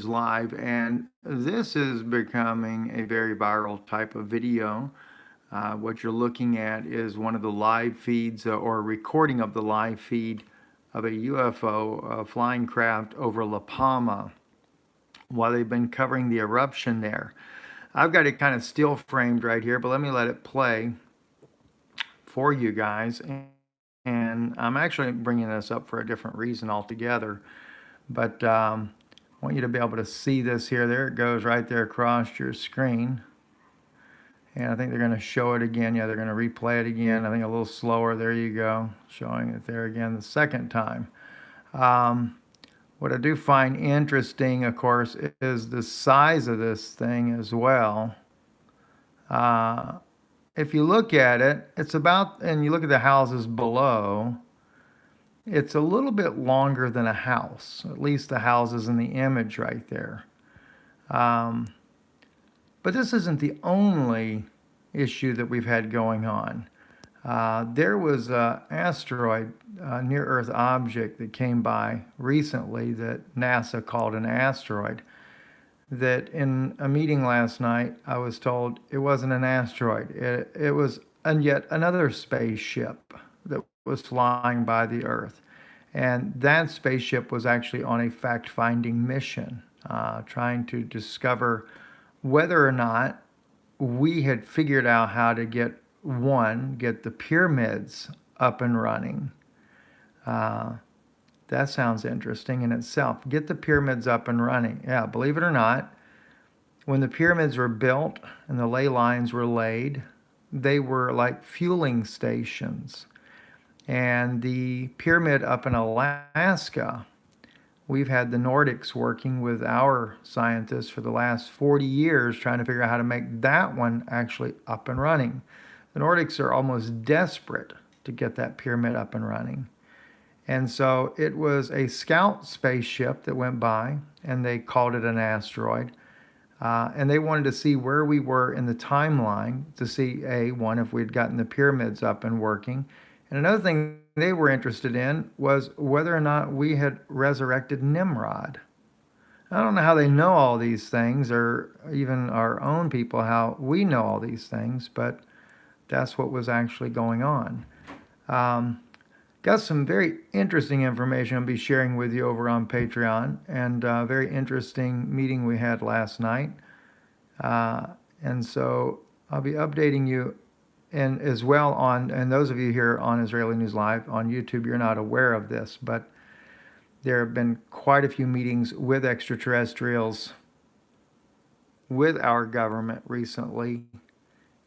Live, and this is becoming a very viral type of video. What you're looking at is one of the live feeds or a recording of the live feed of a UFO flying craft over La Palma while they've been covering the eruption there. I've got it kind of still framed right here, but let me let it play for you guys. And I'm actually bringing this up for a different reason altogether. But I want you to be able to see this here. There it goes right there across your screen. And I think they're going to show it again. Yeah, they're going to replay it again. I think a little slower. There you go. Showing it there again the second time. What I do find interesting, of course, is the size of this thing as well. If you look at it, it's about, and you look at the houses below, it's a little bit longer than a house, at least the houses in the image right there. But this isn't the only issue that we've had going on. There was an asteroid, a near-Earth object that came by recently that NASA called an asteroid, that in a meeting last night, I was told it wasn't an asteroid. It was yet another spaceship that was flying by the Earth. And that spaceship was actually on a fact-finding mission, trying to discover whether or not we had figured out how to get the pyramids up and running. That sounds interesting in itself. Get the pyramids up and running. Yeah, believe it or not, when the pyramids were built and the ley lines were laid, they were like fueling stations. And the pyramid up in Alaska, we've had the Nordics working with our scientists for the last 40 years trying to figure out how to make that one actually up and running. The Nordics are almost desperate to get that pyramid up and running. And so it was a scout spaceship that went by, and they called it an asteroid. And they wanted to see where we were in the timeline to see, if we'd gotten the pyramids up and working. And another thing they were interested in was whether or not we had resurrected Nimrod. I don't know how they know all these things, or even our own people, how we know all these things, but that's what was actually going on. Got some very interesting information I'll be sharing with you over on Patreon, and a very interesting meeting we had last night. And so I'll be updating you, and as well and those of you here on Israeli News Live on YouTube, you're not aware of this, but there have been quite a few meetings with extraterrestrials with our government recently.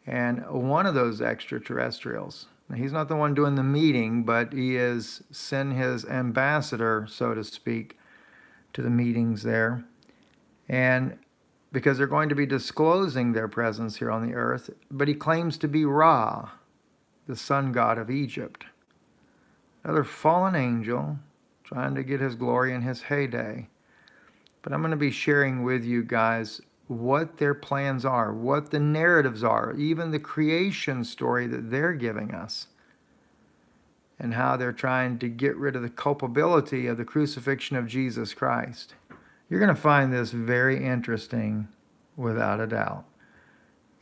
And one of those extraterrestrials, he's not the one doing the meeting, but he is sent his ambassador, so to speak, to the meetings there. And because they're going to be disclosing their presence here on the earth, but he claims to be Ra, the sun god of Egypt. Another fallen angel trying to get his glory in his heyday. But I'm going to be sharing with you guys what their plans are, what the narratives are, even the creation story that they're giving us, and how they're trying to get rid of the culpability of the crucifixion of Jesus Christ. You're going to find this very interesting, without a doubt.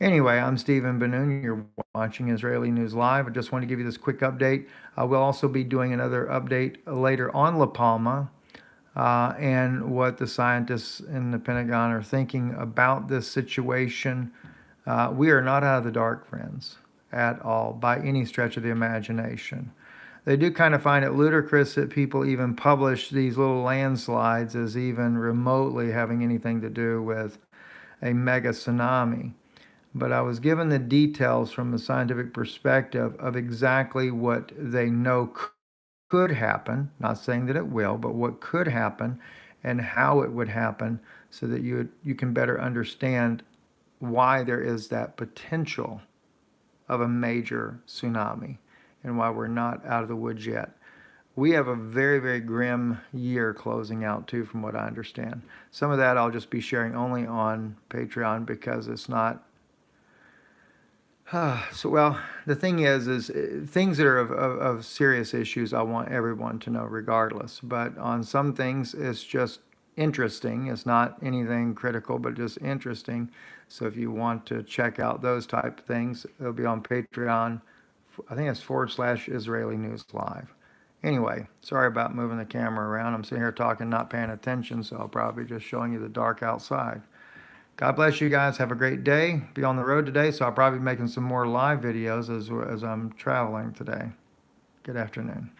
Anyway, I'm Stephen Ben-Nun. You're watching Israeli News Live. I just want to give you this quick update. We'll also be doing another update later on La Palma, and what the scientists in the Pentagon are thinking about this situation. We are not out of the dark, friends, at all, by any stretch of the imagination. They do kind of find it ludicrous that people even publish these little landslides as even remotely having anything to do with a mega tsunami. But I was given the details from a scientific perspective of exactly what they know could happen, not saying that it will, but what could happen and how it would happen, so that you can better understand why there is that potential of a major tsunami and why we're not out of the woods yet. We have a very, very grim year closing out too, from what I understand. Some of that I'll just be sharing only on Patreon because it's not well, the thing is things that are of serious issues, I want everyone to know regardless. But on some things, it's just interesting. It's not anything critical, but just interesting. So if you want to check out those type of things, it'll be on Patreon. I think it's /Israeli News Live. Anyway, sorry about moving the camera around. I'm sitting here talking, not paying attention, so I'll probably just showing you the dark outside. God bless you guys. Have a great day. Be on the road today, so I'll probably be making some more live videos as I'm traveling today. Good afternoon.